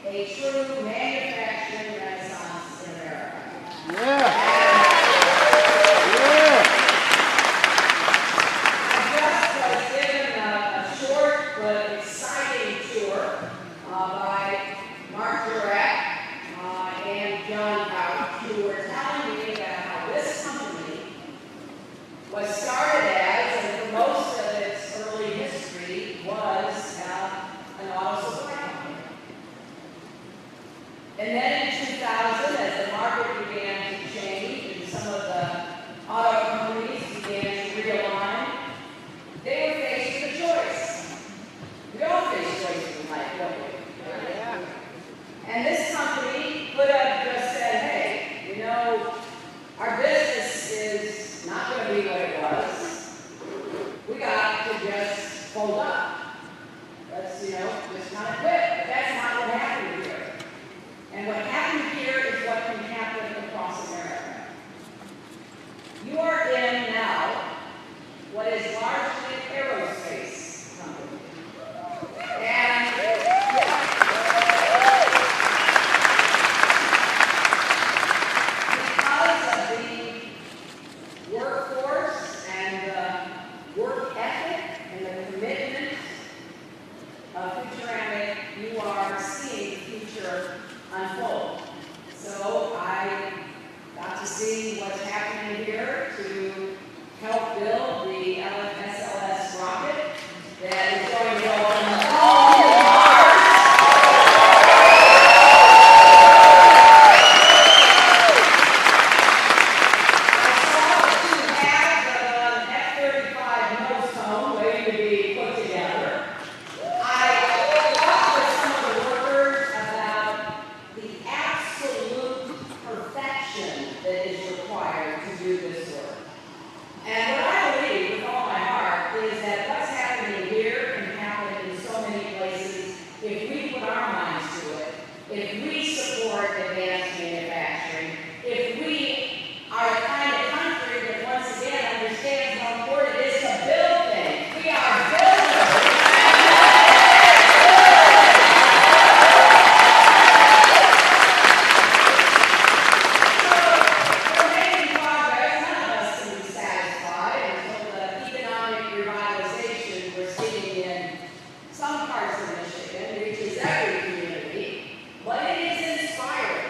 a true manufacturing renaissance in America. Yeah. I just was given a short but exciting tour by Mark Durrett and John Couch, who were telling me about how this company was started as, and for most of its early history, was an auto supply company. And then in 2000, as the market began to change and some of the auto companies began to realign, they were faced with a choice. We all face choices in life, don't we? Yeah. And this company could have just said, hey, you know, our business is not going to be what it was. We got to just fold up. Let's, just kind of quit. But that's not what happened here. And what happened here is what can happen across America. You are in now what is largely an aerospace company. And because of the workforce and the work ethic and the commitment of Futuramic, you are seeing the future unfold. So I got to see what's happening here to help build the SLS rocket that is going to go on Mars. I saw 2 halves of an F-35 nose cone waiting to be put together. I talked with some of the workers about the absolute perfection that is required to do this work. And what I believe with all my heart is that what's happening here can happen in so many places if we put our minds to it, if we support advanced manufacturing, if we are the kind of country that once again understands how important it is to build things. We are builders. We're making progress. None of us can be satisfied until the economic revitalization we're seeing in some parts of Michigan reaches every community. But it is inspiring.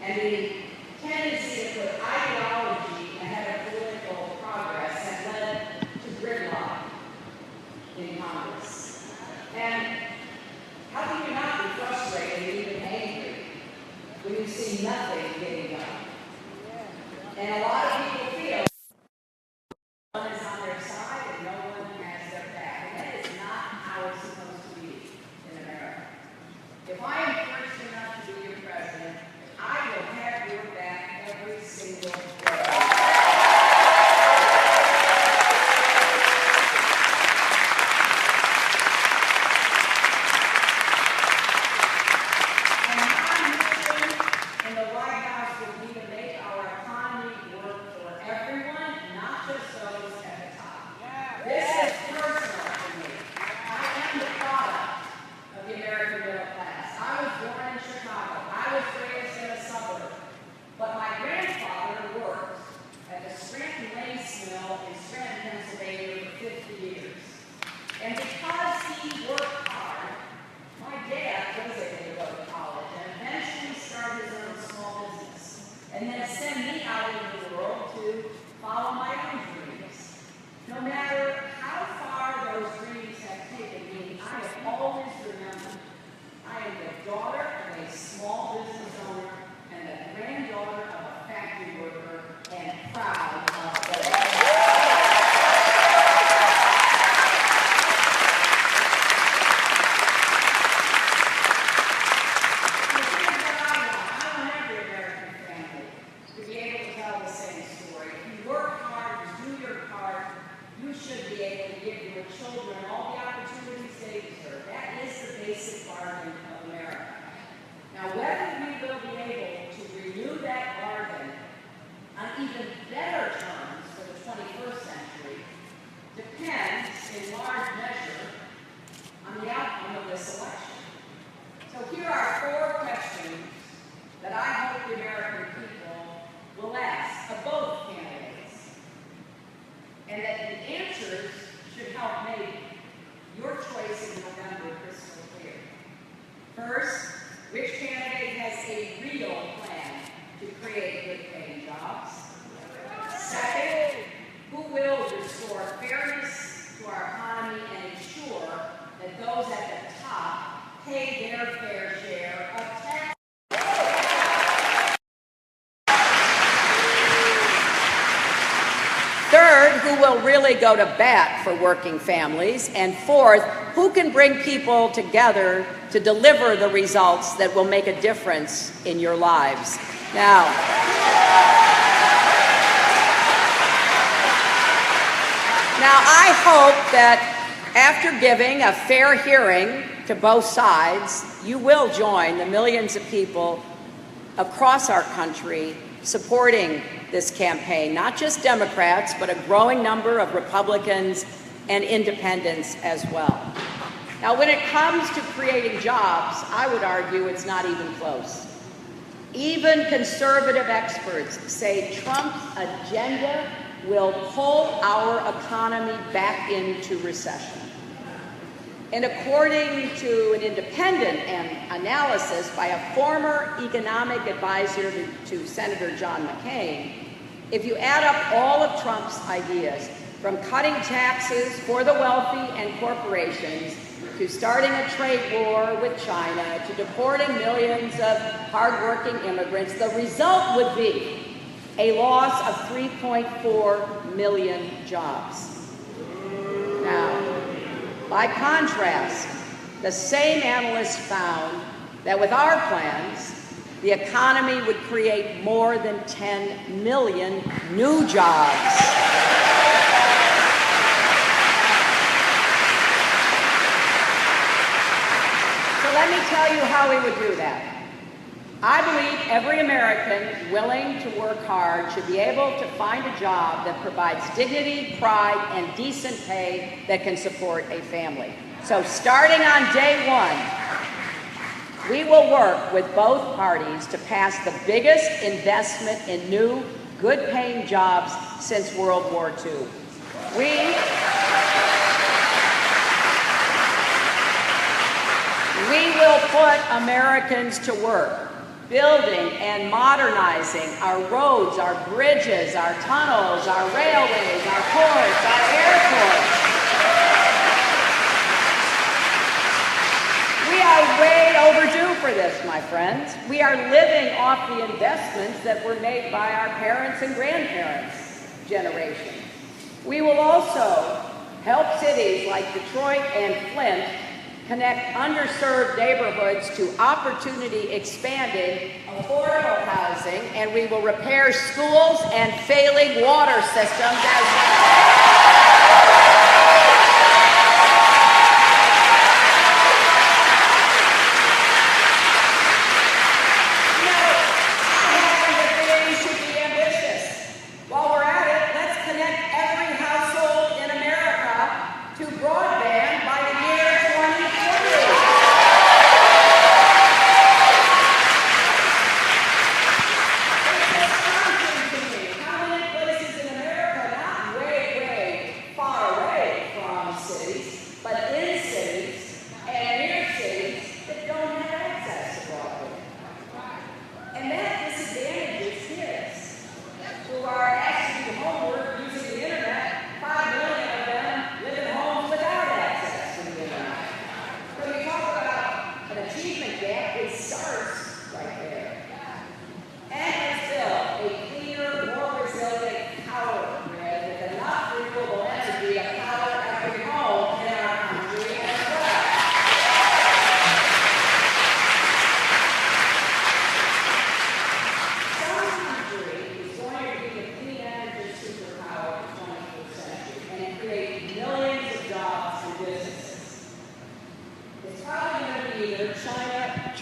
and the tendency to put ideology ahead of political progress has led to gridlock in Congress. And how can you not be frustrated and even angry when you see nothing getting done? And a lot of people feel no one is on their side and no one has their back. And that is not how it's supposed to be in America. If I am fortunate enough to be your president, I will have your back every single day. And because he worked hard, my dad was able to go to college and eventually start his own small business, and then send me out into the world to follow my own dreams. No matter how far those dreams have taken me, I have always remembered I am the daughter of a small business owner and the granddaughter of a factory worker, and proud of both. Children all the opportunities they deserve. That is the basic bargain of America. Now, whether we will be able to renew that bargain on even better terms for the 21st century depends in large measure on the outcome of this election. So here are 4 questions that I hope the American people will ask of both candidates, and that the answers should help make your choice in November crystal clear. First, which candidate has a real plan to create good-paying jobs? Second, who will restore fairness to our economy and ensure that those at the top pay their fair share of taxes? Third, who will really go to bat for working families? And fourth, who can bring people together to deliver the results that will make a difference in your lives? Now, I hope that after giving a fair hearing to both sides, you will join the millions of people across our country supporting this campaign, not just Democrats, but a growing number of Republicans and independents as well. Now, when it comes to creating jobs, I would argue it's not even close. Even conservative experts say Trump's agenda will pull our economy back into recession. And according to an independent analysis by a former economic advisor to Senator John McCain, if you add up all of Trump's ideas, from cutting taxes for the wealthy and corporations, to starting a trade war with China, to deporting millions of hardworking immigrants, the result would be a loss of 3.4 million jobs. Now, by contrast, the same analysts found that with our plans, the economy would create more than 10 million new jobs. So let me tell you how we would do that. I believe every American willing to work hard should be able to find a job that provides dignity, pride, and decent pay that can support a family. So starting on day one, we will work with both parties to pass the biggest investment in new, good-paying jobs since World War II. We will put Americans to work building and modernizing our roads, our bridges, our tunnels, our railways, our ports, our airports. We are way overdue for this, my friends. We are living off the investments that were made by our parents and grandparents' generation. We will also help cities like Detroit and Flint connect underserved neighborhoods to opportunity-expanding, affordable housing, and we will repair schools and failing water systems as well.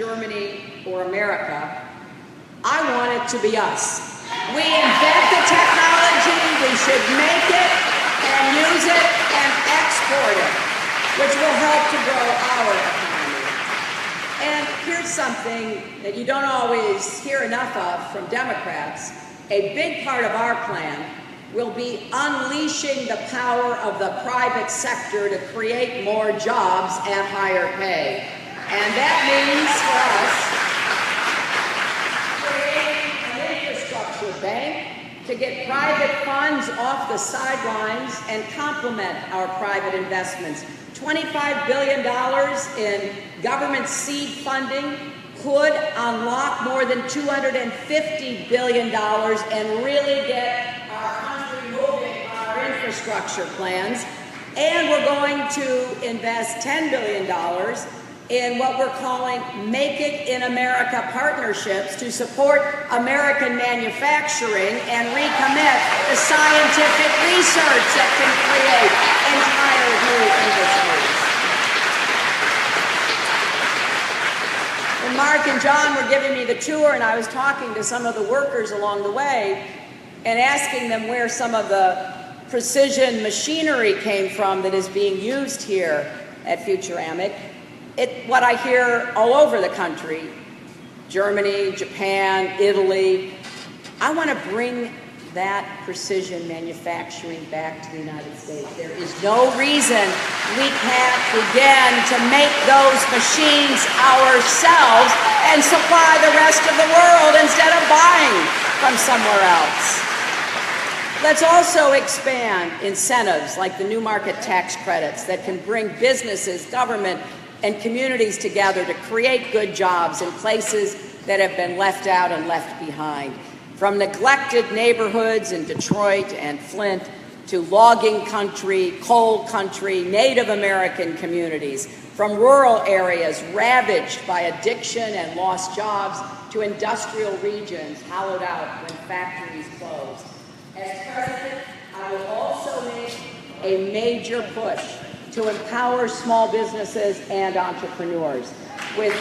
Germany, or America. I want it to be us. We invent the technology, we should make it and use it and export it, which will help to grow our economy. And here's something that you don't always hear enough of from Democrats. A big part of our plan will be unleashing the power of the private sector to create more jobs at higher pay. And that means for us creating an infrastructure bank to get private funds off the sidelines and complement our private investments. $25 billion in government seed funding could unlock more than $250 billion and really get our country moving on our infrastructure plans. And we're going to invest $10 billion in what we're calling Make It in America partnerships to support American manufacturing and recommit the scientific research that can create entire new industries. When Mark and John were giving me the tour and I was talking to some of the workers along the way and asking them where some of the precision machinery came from that is being used here at Futuramic, what I hear all over the country, Germany, Japan, Italy, I want to bring that precision manufacturing back to the United States. There is no reason we can't begin to make those machines ourselves and supply the rest of the world instead of buying from somewhere else. Let's also expand incentives like the new market tax credits that can bring businesses, government, and communities together to create good jobs in places that have been left out and left behind. From neglected neighborhoods in Detroit and Flint to logging country, coal country, Native American communities, from rural areas ravaged by addiction and lost jobs to industrial regions hollowed out when factories closed. As president, I will also make a major push to empower small businesses and entrepreneurs with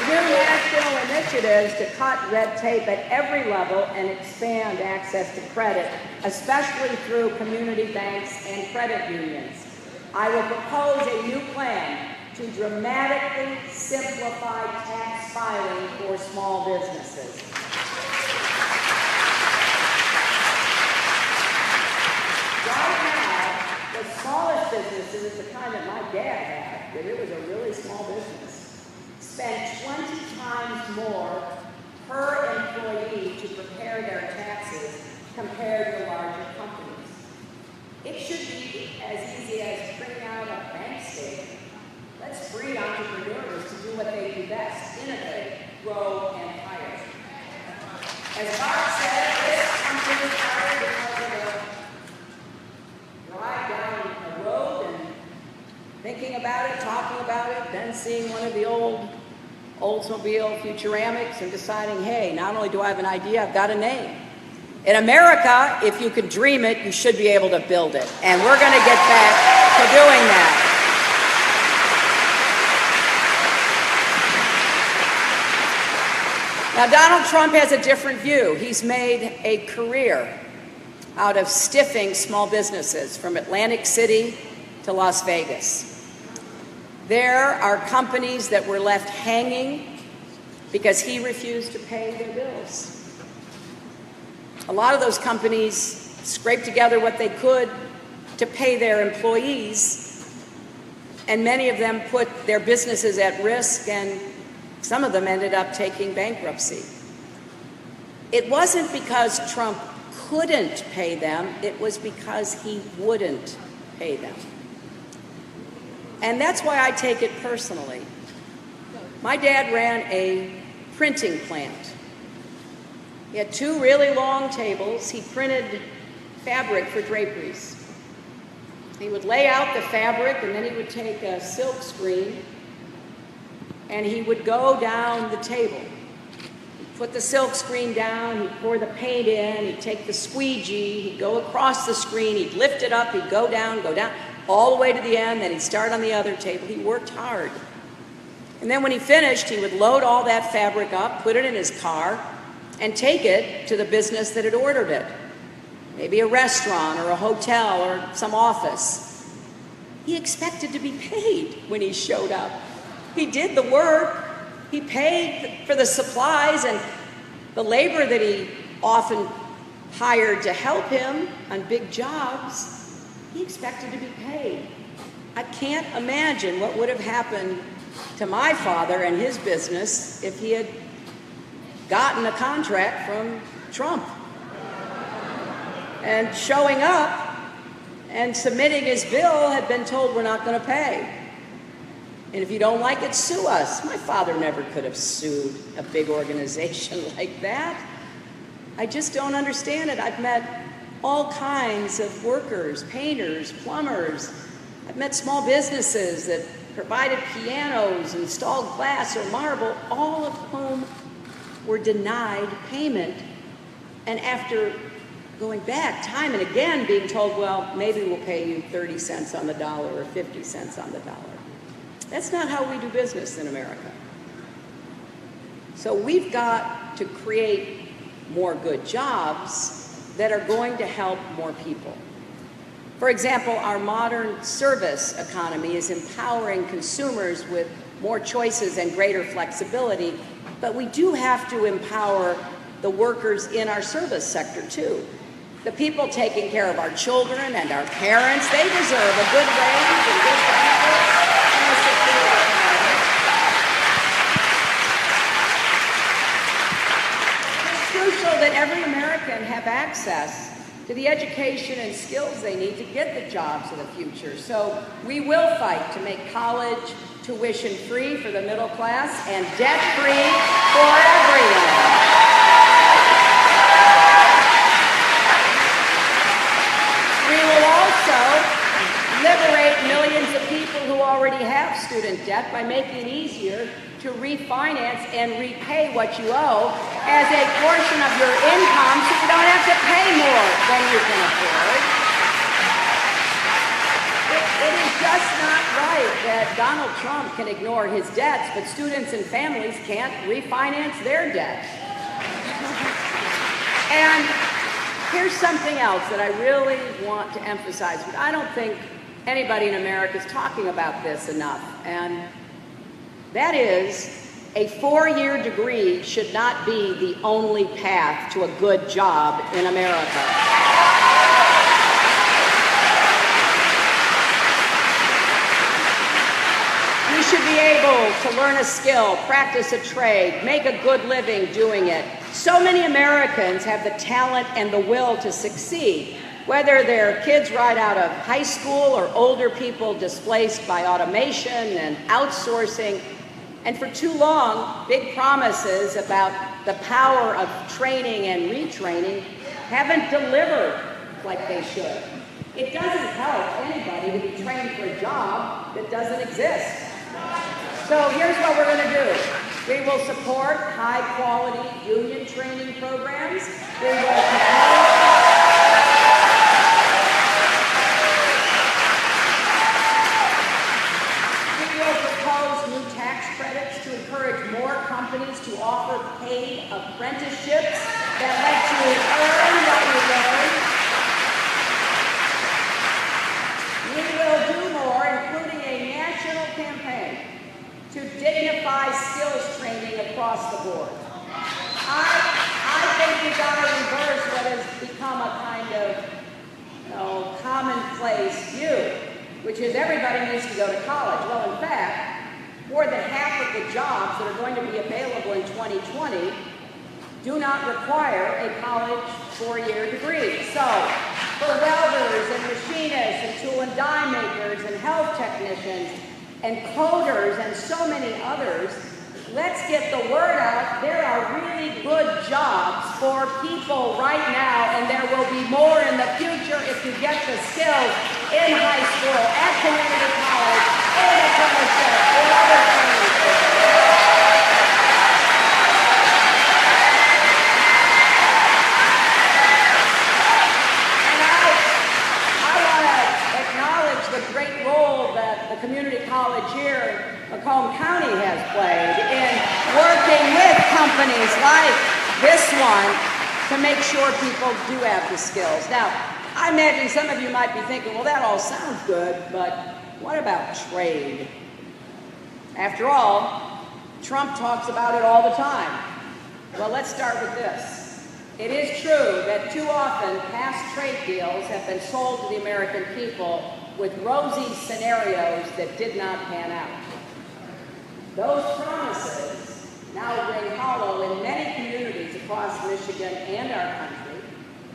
new national initiatives to cut red tape at every level and expand access to credit, especially through community banks and credit unions. I will propose a new plan to dramatically simplify tax filing for small businesses. Right now, the smallest businesses, the kind that my dad had, if it was a really small business, spent 20 times more per employee to prepare their taxes compared to larger companies. It should be as easy as printing out a bank statement. Let's free entrepreneurs to do what they do best: innovate, grow, and hire. As Mark said, this company started because of a drive down a road and thinking about it, talking about it, then seeing one of the old Oldsmobile Futuramics and deciding, hey, not only do I have an idea, I've got a name. In America, if you could dream it, you should be able to build it. And we're going to get back to doing that. Now, Donald Trump has a different view. He's made a career out of stiffing small businesses from Atlantic City to Las Vegas. There are companies that were left hanging because he refused to pay their bills. A lot of those companies scraped together what they could to pay their employees, and many of them put their businesses at risk, and some of them ended up taking bankruptcy. It wasn't because Trump couldn't pay them, it was because he wouldn't pay them. And that's why I take it personally. My dad ran a printing plant. He had 2 really long tables. He printed fabric for draperies. He would lay out the fabric, and then he would take a silk screen and he would go down the table. He'd put the silk screen down, he'd pour the paint in, he'd take the squeegee, he'd go across the screen, he'd lift it up, he'd go down, all the way to the end, then he'd start on the other table. He worked hard. And then when he finished, he would load all that fabric up, put it in his car, and take it to the business that had ordered it. Maybe a restaurant or a hotel or some office. He expected to be paid when he showed up. He did the work. He paid for the supplies and the labor that he often hired to help him on big jobs. He expected to be paid. I can't imagine what would have happened to my father and his business if he had gotten a contract from Trump. And showing up and submitting his bill had been told, we're not going to pay. And if you don't like it, sue us. My father never could have sued a big organization like that. I just don't understand it. I've met all kinds of workers, painters, plumbers. I've met small businesses that provided pianos, installed glass or marble, all of whom were denied payment. And after going back time and again being told, well, maybe we'll pay you 30 cents on the dollar or 50 cents on the dollar. That's not how we do business in America. So we've got to create more good jobs that are going to help more people. For example, our modern service economy is empowering consumers with more choices and greater flexibility, but we do have to empower the workers in our service sector too. The people taking care of our children and our parents, they deserve a good wage and good benefits and a secure retirement. It's crucial that every American have access to the education and skills they need to get the jobs of the future. So we will fight to make college tuition-free for the middle class and debt-free for everyone. We will also liberate millions of people who already have student debt by making it easier to refinance and repay what you owe as a portion of your income so you don't have to pay more than you can afford. It is just not right that Donald Trump can ignore his debts, but students and families can't refinance their debt. And here's something else that I really want to emphasize, but I don't think anybody in America is talking about this enough, and that is, a 4-year degree should not be the only path to a good job in America. should be able to learn a skill, practice a trade, make a good living doing it. So many Americans have the talent and the will to succeed, whether they're kids right out of high school or older people displaced by automation and outsourcing. And for too long, big promises about the power of training and retraining haven't delivered like they should. It doesn't help anybody to be trained for a job that doesn't exist. So here's what we're going to do. We will support high-quality union training programs. We will propose new tax credits to encourage more companies to offer paid apprenticeships that let you earn what you learn. We will do more, including a national campaign to dignify skills training across the board. I think we've got to reverse what has become a kind of commonplace view, which is everybody needs to go to college. Well, in fact, more than half of the jobs that are going to be available in 2020 do not require a college 4-year degree. So, for welders and machinists and tool and die makers and health technicians and coders and so many others, let's get the word out. There are really good jobs for people right now, and there will be more in the future if you get the skills in high school, at community college, in apprenticeship, in other training. The great role that the community college here in Macomb County has played in working with companies like this one to make sure people do have the skills. Now, I imagine some of you might be thinking, well, that all sounds good, but what about trade? After all, Trump talks about it all the time. Well, let's start with this. It is true that too often past trade deals have been sold to the American people with rosy scenarios that did not pan out. Those promises now ring hollow in many communities across Michigan and our country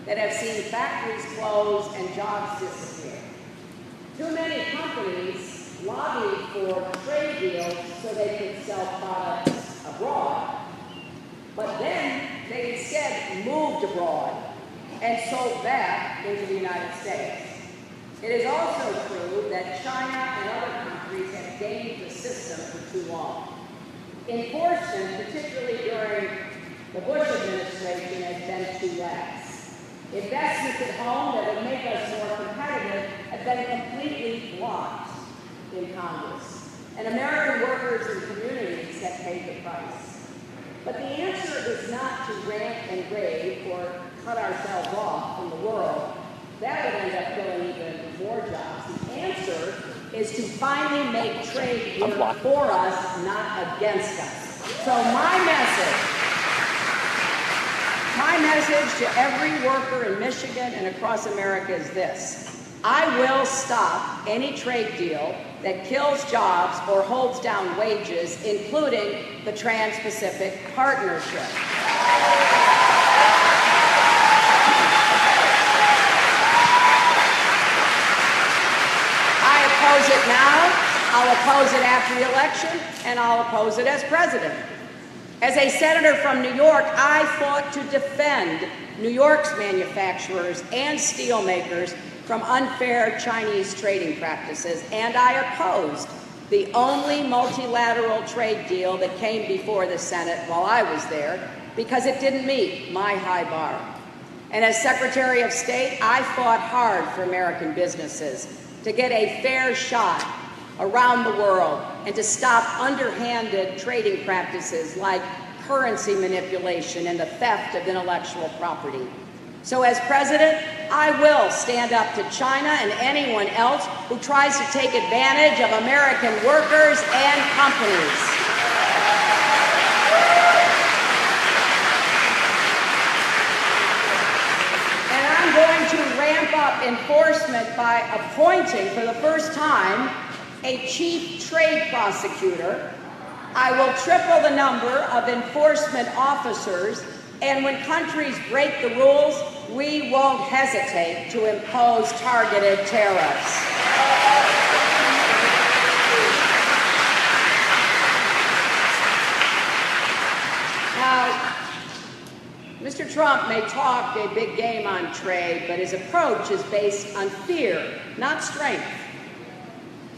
that have seen factories close and jobs disappear. Too many companies lobbied for trade deals so they could sell products abroad, but then they instead moved abroad and sold back into the United States. It is also true that China and other countries have gamed the system for too long. Enforcement, particularly during the Bush administration, has been too lax. Investments at home that would make us more competitive have been completely blocked in Congress. And American workers and communities have paid the price. But the answer is not to rant and rave or cut ourselves off from the world. That would end up killing even more jobs. The answer is to finally make trade work for us, not against us. So my message to every worker in Michigan and across America is this. I will stop any trade deal that kills jobs or holds down wages, including the Trans-Pacific Partnership. Oppose it now, I'll oppose it after the election, and I'll oppose it as president. As a senator from New York, I fought to defend New York's manufacturers and steelmakers from unfair Chinese trading practices, and I opposed the only multilateral trade deal that came before the Senate while I was there because it didn't meet my high bar. And as Secretary of State, I fought hard for American businesses to get a fair shot around the world and to stop underhanded trading practices like currency manipulation and the theft of intellectual property. So as president, I will stand up to China and anyone else who tries to take advantage of American workers and companies. And I'm going to ramp up enforcement by appointing, for the first time, a chief trade prosecutor. I will triple the number of enforcement officers, and when countries break the rules, we won't hesitate to impose targeted tariffs. Now, Mr. Trump may talk a big game on trade, but his approach is based on fear, not strength.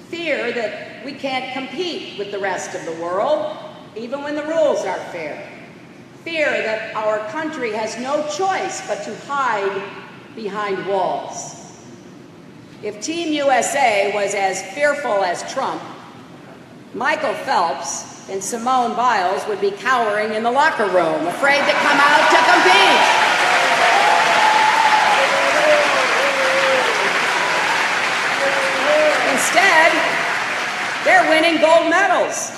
Fear that we can't compete with the rest of the world, even when the rules are fair. Fear that our country has no choice but to hide behind walls. If Team USA was as fearful as Trump, Michael Phelps and Simone Biles would be cowering in the locker room, afraid to come out to compete. Instead, they're winning gold medals.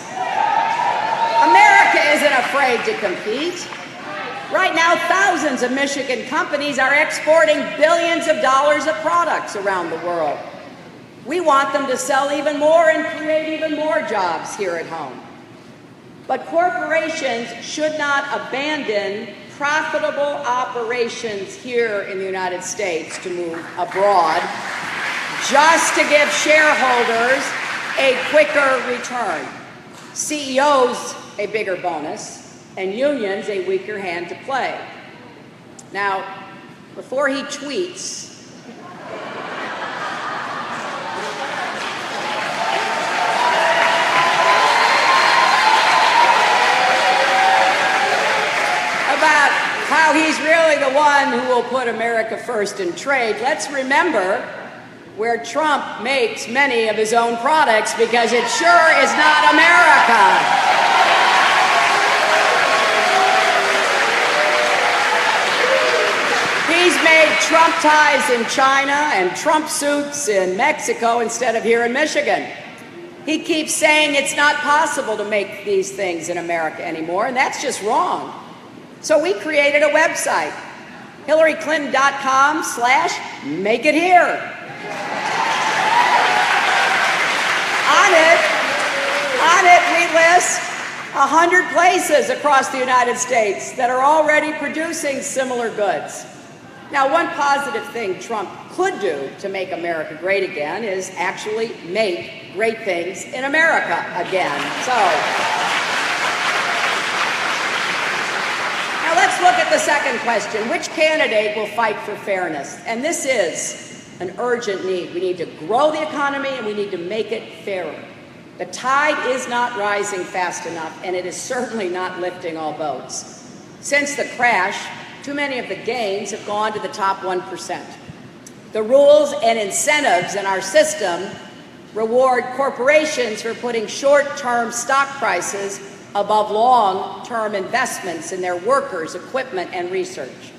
America isn't afraid to compete. Right now, thousands of Michigan companies are exporting billions of dollars of products around the world. We want them to sell even more and create even more jobs here at home. But corporations should not abandon profitable operations here in the United States to move abroad just to give shareholders a quicker return. CEOs a bigger bonus, and unions a weaker hand to play. Now, before he tweets, about how he's really the one who will put America first in trade, let's remember where Trump makes many of his own products, because it sure is not America. He's made Trump ties in China and Trump suits in Mexico instead of here in Michigan. He keeps saying it's not possible to make these things in America anymore, and that's just wrong. So we created a website, HillaryClinton.com/makeithere. On it, we list 100 places across the United States that are already producing similar goods. Now, one positive thing Trump could do to make America great again is actually make great things in America again. So, now let's look at the second question. Which candidate will fight for fairness? And this is an urgent need. We need to grow the economy, and we need to make it fairer. The tide is not rising fast enough, and it is certainly not lifting all boats. Since the crash, too many of the gains have gone to the top 1%. The rules and incentives in our system reward corporations for putting short-term stock prices above long-term investments in their workers, equipment, and research.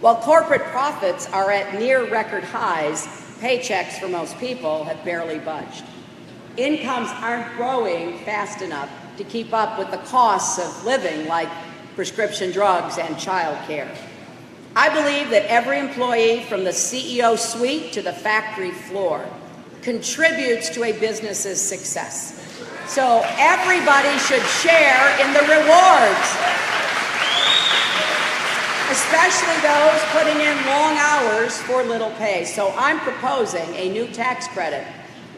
While corporate profits are at near record highs, paychecks for most people have barely budged. Incomes aren't growing fast enough to keep up with the costs of living, like prescription drugs and child care. I believe that every employee, from the CEO suite to the factory floor, contributes to a business's success. So everybody should share in the rewards, especially those putting in long hours for little pay. So I'm proposing a new tax credit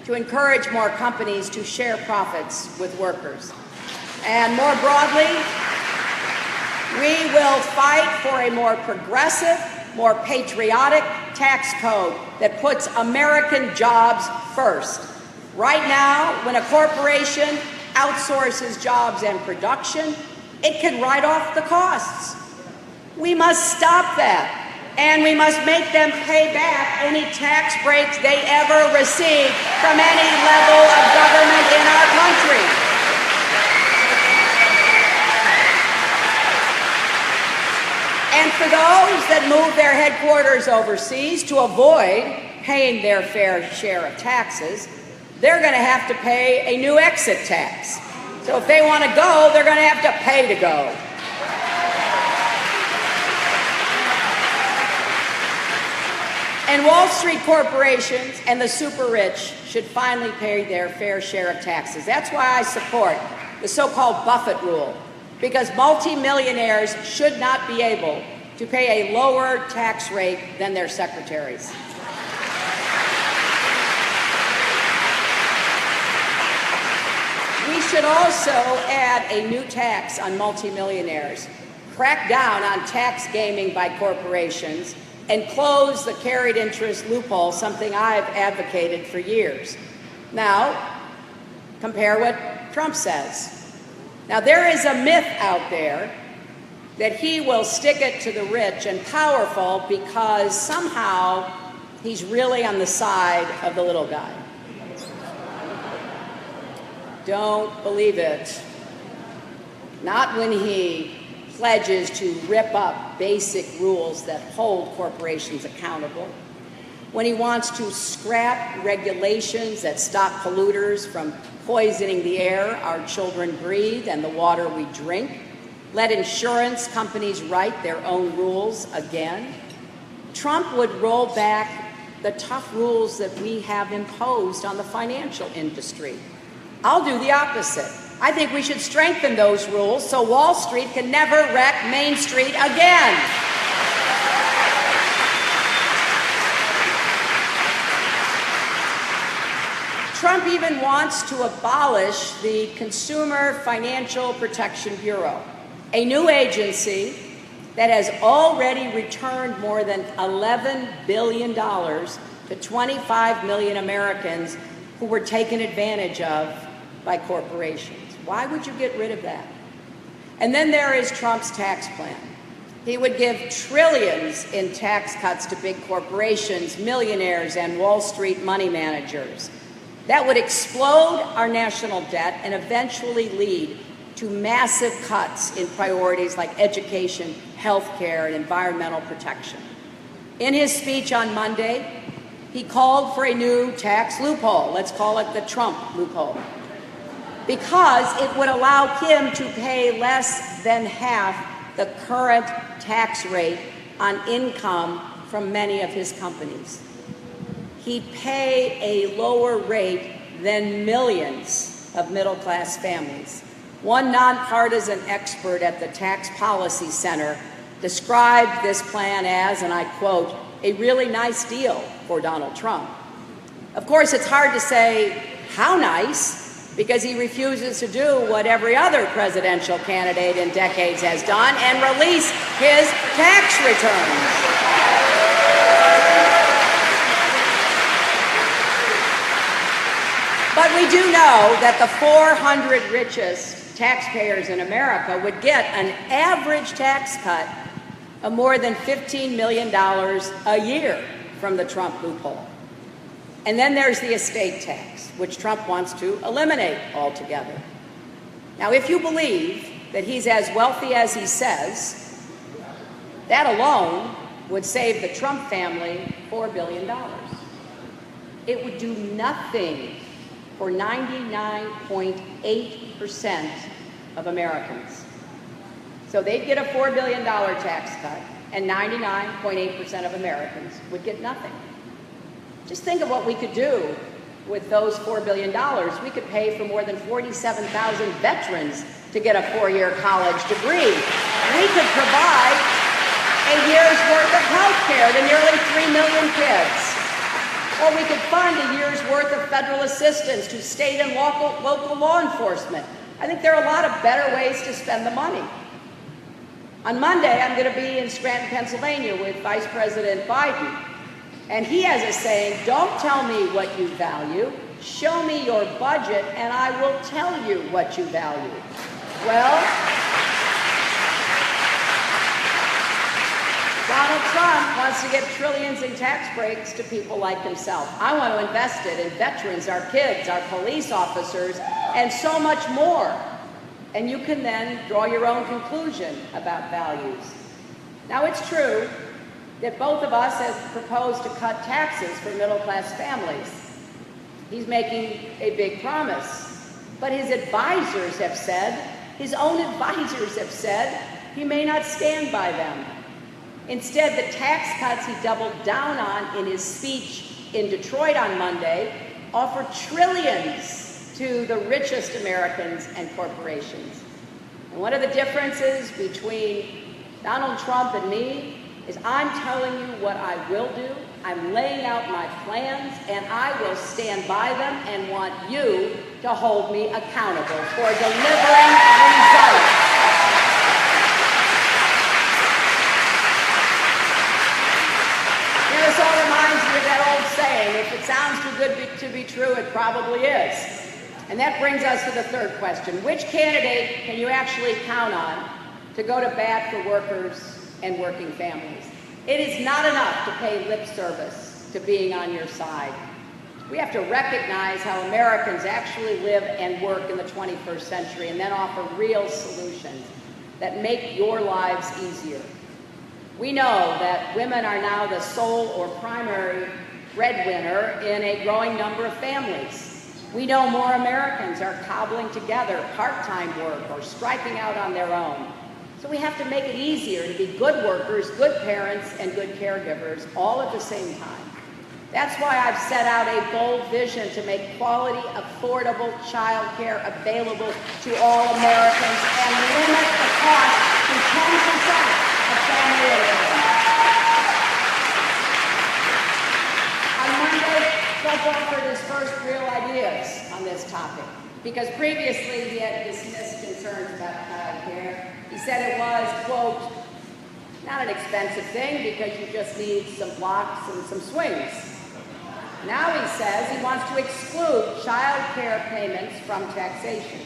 to encourage more companies to share profits with workers. And more broadly, we will fight for a more progressive, more patriotic tax code that puts American jobs first. Right now, when a corporation outsources jobs and production, it can write off the costs. We must stop that, and we must make them pay back any tax breaks they ever receive from any level of government in our country. And for those that move their headquarters overseas to avoid paying their fair share of taxes, they're going to have to pay a new exit tax. So if they want to go, they're going to have to pay to go. And Wall Street corporations and the super rich should finally pay their fair share of taxes. That's why I support the so-called Buffett rule, because multimillionaires should not be able to pay a lower tax rate than their secretaries. We should also add a new tax on multimillionaires, crack down on tax gaming by corporations, and close the carried interest loophole, something I've advocated for years. Now, compare what Trump says. Now, there is a myth out there that he will stick it to the rich and powerful because somehow he's really on the side of the little guy. Don't believe it. Not when he pledges to rip up basic rules that hold corporations accountable, when he wants to scrap regulations that stop polluters from poisoning the air our children breathe and the water we drink, let insurance companies write their own rules again. Trump would roll back the tough rules that we have imposed on the financial industry. I'll do the opposite. I think we should strengthen those rules so Wall Street can never wreck Main Street again. Trump even wants to abolish the Consumer Financial Protection Bureau, a new agency that has already returned more than $11 billion to 25 million Americans who were taken advantage of by corporations. Why would you get rid of that? And then there is Trump's tax plan. He would give trillions in tax cuts to big corporations, millionaires, and Wall Street money managers. That would explode our national debt and eventually lead to massive cuts in priorities like education, health care, and environmental protection. In his speech on Monday, he called for a new tax loophole. Let's call it the Trump loophole, because it would allow him to pay less than half the current tax rate on income from many of his companies. He'd pay a lower rate than millions of middle-class families. One nonpartisan expert at the Tax Policy Center described this plan as, and I quote, a really nice deal for Donald Trump. Of course, it's hard to say how nice, because he refuses to do what every other presidential candidate in decades has done and release his tax returns. But we do know that the 400 richest taxpayers in America would get an average tax cut of more than $15 million a year from the Trump loophole. And then there's the estate tax, which Trump wants to eliminate altogether. Now, if you believe that he's as wealthy as he says, that alone would save the Trump family $4 billion. It would do nothing for 99.8% of Americans. So they'd get a $4 billion tax cut, and 99.8% of Americans would get nothing. Just think of what we could do with those $4 billion. We could pay for more than 47,000 veterans to get a 4-year college degree. We could provide a year's worth of health care to nearly 3 million kids. Or we could fund a year's worth of federal assistance to state and local law enforcement. I think there are a lot of better ways to spend the money. On Monday, I'm going to be in Scranton, Pennsylvania with Vice President Biden. And he has a saying, don't tell me what you value, show me your budget and I will tell you what you value. Well, Donald Trump wants to give trillions in tax breaks to people like himself. I want to invest it in veterans, our kids, our police officers, and so much more. And you can then draw your own conclusion about values. Now, it's true that both of us have proposed to cut taxes for middle-class families. He's making a big promise. But his advisors have said, his own advisors have said, he may not stand by them. Instead, the tax cuts he doubled down on in his speech in Detroit on Monday offer trillions to the richest Americans and corporations. And one of the differences between Donald Trump and me is I'm telling you what I will do. I'm laying out my plans, and I will stand by them and want you to hold me accountable for delivering results. This all reminds me of that old saying, if it sounds too good to be true, it probably is. And that brings us to the third question. Which candidate can you actually count on to go to bat for workers and working families? It is not enough to pay lip service to being on your side. We have to recognize how Americans actually live and work in the 21st century and then offer real solutions that make your lives easier. We know that women are now the sole or primary breadwinner in a growing number of families. We know more Americans are cobbling together part-time work or striking out on their own. So we have to make it easier to be good workers, good parents, and good caregivers all at the same time. That's why I've set out a bold vision to make quality, affordable child care available to all Americans and limit the cost to 10% of family income. On Monday, Trump offered his first real ideas on this topic, because previously he had dismissed concerns about child care. He said it was, quote, not an expensive thing because you just need some blocks and some swings. Now he says he wants to exclude child care payments from taxation.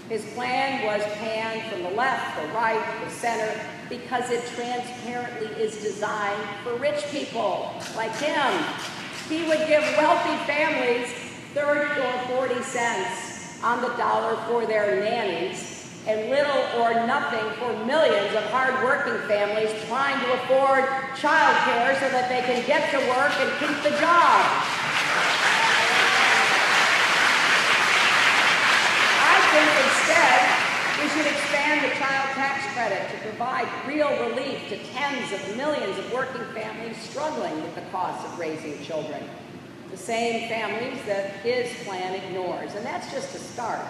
His plan was panned from the left, the right, the center, because it transparently is designed for rich people like him. He would give wealthy families 30 or 40 cents on the dollar for their nannies, and little or nothing for millions of hard-working families trying to afford child care so that they can get to work and keep the job. I think instead we should expand the child tax credit to provide real relief to tens of millions of working families struggling with the cost of raising children. The same families that his plan ignores, and that's just a start.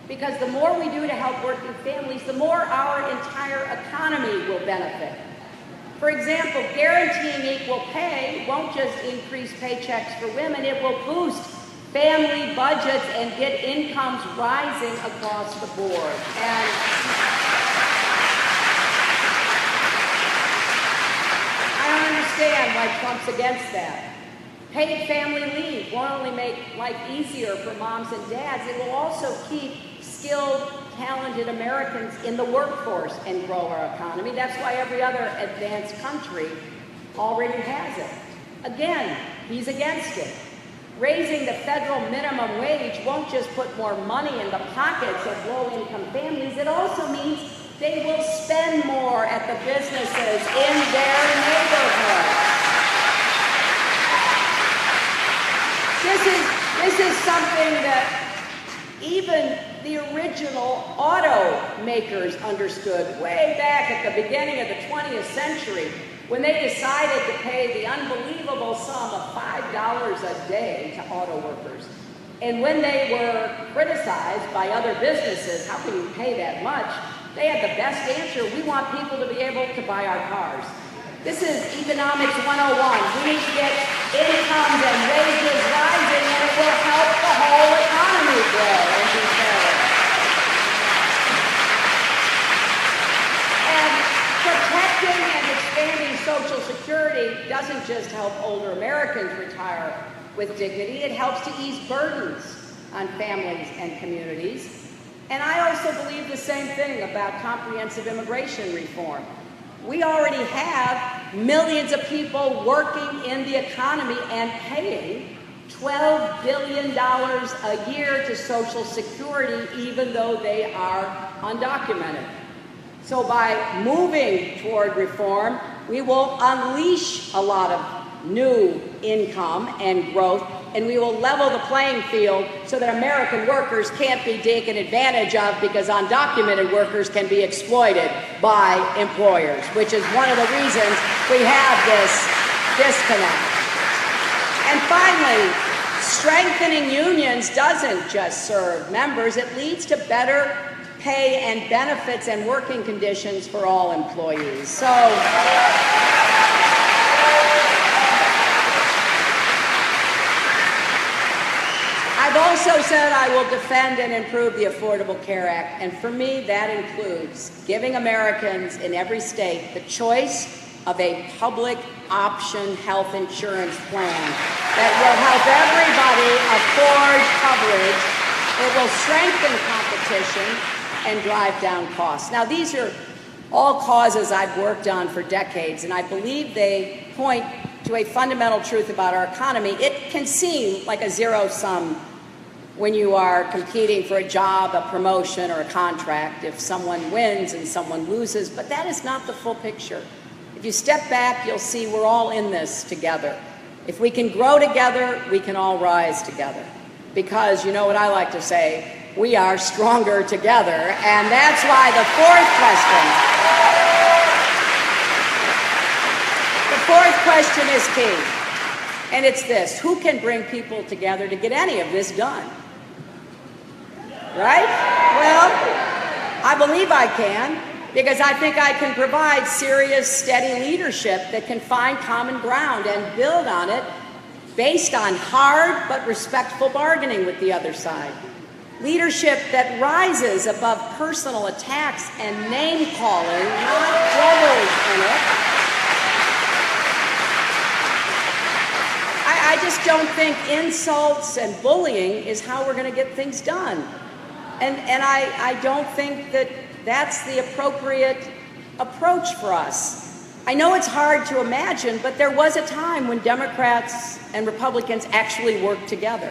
Because the more we do to help working families, the more our entire economy will benefit. For example, guaranteeing equal pay won't just increase paychecks for women, it will boost family budgets and get incomes rising across the board. And I don't understand why Trump's against that. Paid family leave won't only make life easier for moms and dads, it will also keep skilled, talented Americans in the workforce and grow our economy. That's why every other advanced country already has it. Again, he's against it. Raising the federal minimum wage won't just put more money in the pockets of low-income families, it also means they will spend more at the businesses in their neighborhood. This is something that even the original automakers understood way back at the beginning of the 20th century when they decided to pay the unbelievable sum of $5 a day to auto workers. And when they were criticized by other businesses, how can you pay that much? They had the best answer: we want people to be able to buy our cars. This is economics 101. We need to get incomes and wages rising, and it will help the whole economy grow and be better. And protecting and expanding Social Security doesn't just help older Americans retire with dignity, it helps to ease burdens on families and communities. And I also believe the same thing about comprehensive immigration reform. We already have millions of people working in the economy and paying $12 billion a year to Social Security, even though they are undocumented. So by moving toward reform, we will unleash a lot of new income and growth and we will level the playing field so that American workers can't be taken advantage of because undocumented workers can be exploited by employers, which is one of the reasons we have this disconnect. And finally, strengthening unions doesn't just serve members, it leads to better pay and benefits and working conditions for all employees. So, I've also said I will defend and improve the Affordable Care Act, and for me that includes giving Americans in every state the choice of a public option health insurance plan that will help everybody afford coverage. It will strengthen competition and drive down costs. Now, these are all causes I've worked on for decades, and I believe they point to a fundamental truth about our economy. It can seem like a zero-sum when you are competing for a job, a promotion, or a contract, if someone wins and someone loses, but that is not the full picture. If you step back, you'll see we're all in this together. If we can grow together, we can all rise together. Because, you know what I like to say, we are stronger together, and that's why the fourth question is key, and it's this: who can bring people together to get any of this done? Right? Well, I believe I can, because I think I can provide serious, steady leadership that can find common ground and build on it based on hard but respectful bargaining with the other side. Leadership that rises above personal attacks and name-calling, not revels in it. I just don't think insults and bullying is how we're going to get things done. And I don't think that that's the appropriate approach for us. I know it's hard to imagine, but there was a time when Democrats and Republicans actually worked together.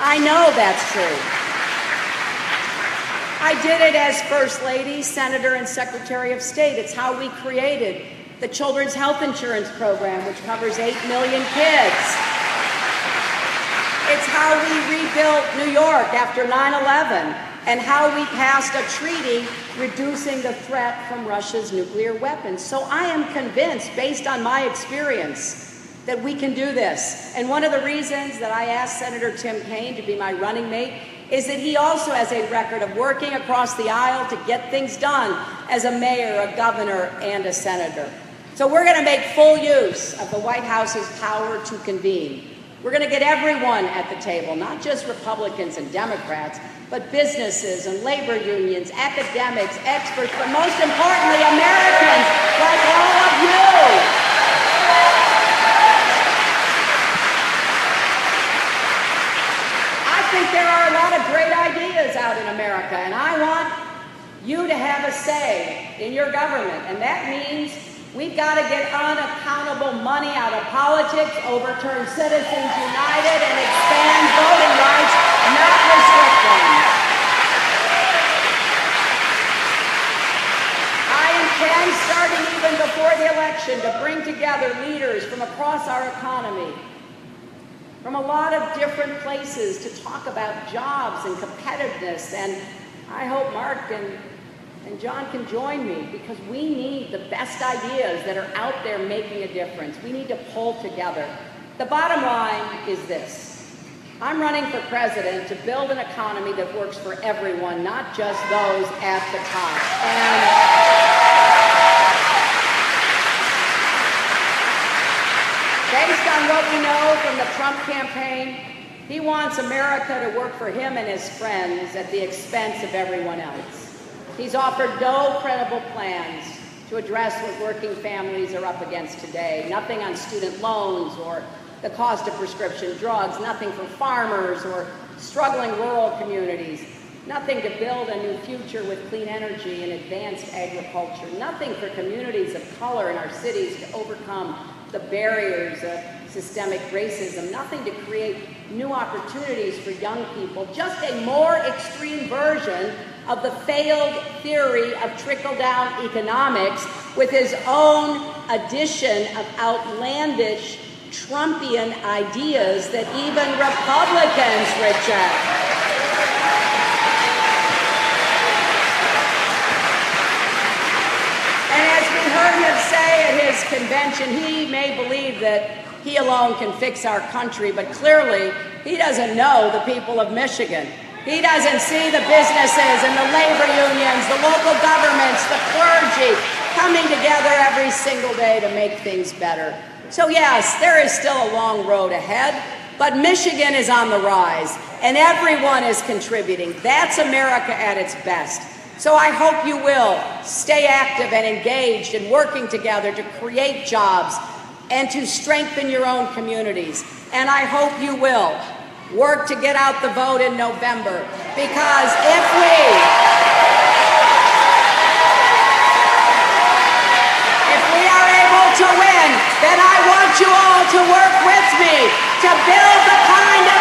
I know that's true. I did it as First Lady, Senator, and Secretary of State. It's how we created the Children's Health Insurance Program, which covers 8 million kids. It's how we rebuilt New York after 9/11, and how we passed a treaty reducing the threat from Russia's nuclear weapons. So I am convinced, based on my experience, that we can do this. And one of the reasons that I asked Senator Tim Kaine to be my running mate is that he also has a record of working across the aisle to get things done as a mayor, a governor, and a senator. So we're going to make full use of the White House's power to convene. We're going to get everyone at the table, not just Republicans and Democrats, but businesses and labor unions, academics, experts, but most importantly, Americans like all of you. I think there are a lot of great ideas out in America, and I want you to have a say in your government, and that means we've got to get unaccountable money out of politics, overturn Citizens United, and expand voting rights, not restrict them. I intend, starting even before the election, to bring together leaders from across our economy, from a lot of different places, to talk about jobs and competitiveness. And I hope Mark and John can join me, because we need the best ideas that are out there making a difference. We need to pull together. The bottom line is this: I'm running for president to build an economy that works for everyone, not just those at the top. And based on what we know from the Trump campaign, he wants America to work for him and his friends at the expense of everyone else. He's offered no credible plans to address what working families are up against today. Nothing on student loans or the cost of prescription drugs, nothing for farmers or struggling rural communities, nothing to build a new future with clean energy and advanced agriculture, nothing for communities of color in our cities to overcome the barriers of systemic racism, nothing to create new opportunities for young people, just a more extreme version of the failed theory of trickle-down economics with his own addition of outlandish Trumpian ideas that even Republicans reject. And as we heard him say at his convention, he may believe that he alone can fix our country, but clearly he doesn't know the people of Michigan. He doesn't see the businesses and the labor unions, the local governments, the clergy coming together every single day to make things better. So yes, there is still a long road ahead, but Michigan is on the rise and everyone is contributing. That's America at its best. So I hope you will stay active and engaged in working together to create jobs and to strengthen your own communities. And I hope you will work to get out the vote in November, because if we are able to win, then I want you all to work with me to build the kind of